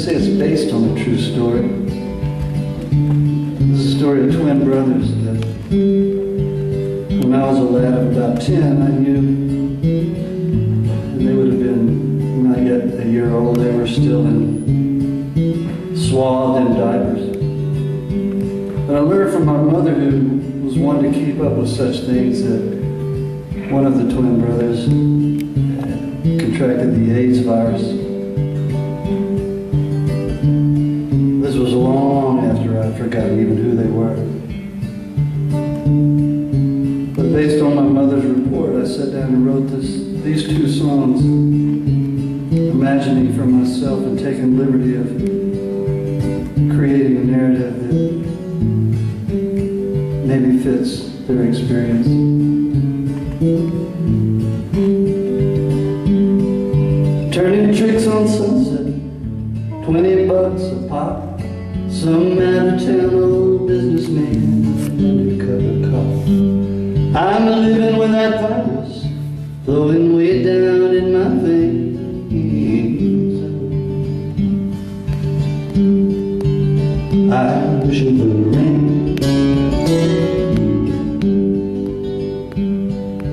It's based on a true story. This is a story of twin brothers that when I was a lad of about 10, I knew, and they would have been not yet a year old. They were still swathed in diapers. But I learned from my mother, who was one to keep up with such things, that one of the twin brothers contracted the AIDS virus. This was long after I'd forgotten even who they were. But based on my mother's report, I sat down and wrote these two songs, imagining for myself and taking liberty of creating a narrative that maybe fits their experience. Turning tricks on Sunset, 20 bucks a pop. Some out-of-town old businessman, undercover cop. I'm living with that virus flowing way down in my veins. I wish it would rain.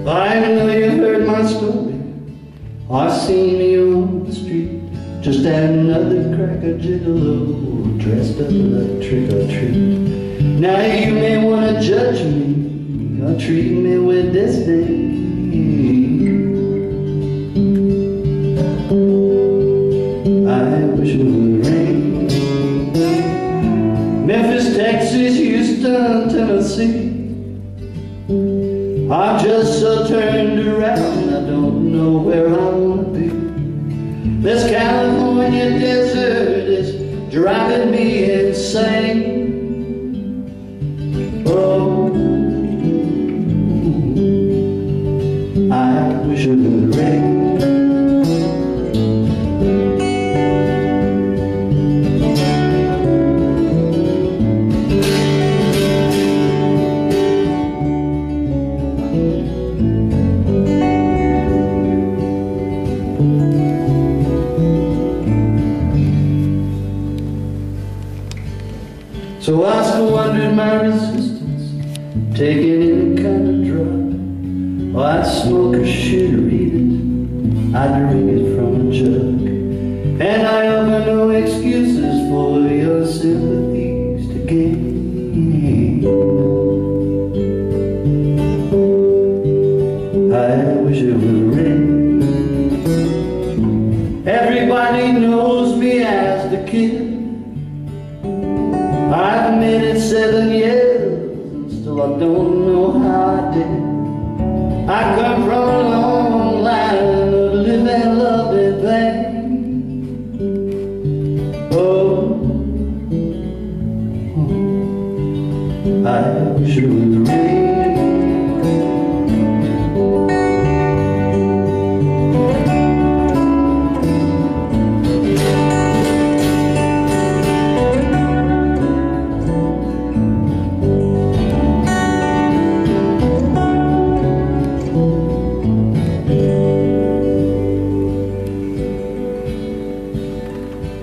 I know you heard my story, or seen me on the street, just another cracker gigolo dressed up like trick or treat. Now you may want to judge me or treat me with disdain. I wish it would rain. Memphis, Texas, Houston, Tennessee. I'm just so turned around, I don't know where I want to be. This California desert is driving me insane. Oh, I wish it would rain. So I squandered my resistance, taking any kind of drug. Oh, I'd smoke or shoot or eat it, I'd drink it from a jug. And I offer no excuses for your sympathies to gain. I wish it would rain. Everybody knows me as the kid. I've made it 7 years, and still I don't know how I did. I come from a long line of live and love in vain. Oh, I wish it would rain.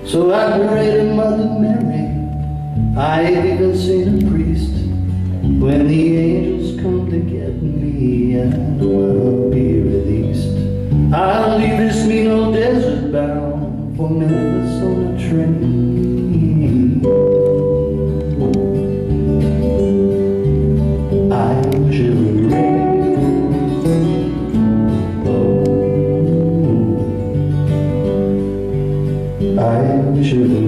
So I prayed to Mother Mary, I ain't even seen a priest. When the angels come to get me, I know I'll be released. I'll leave this mean old desert bound for Memphis on a train. I wish it would rain. I wish it would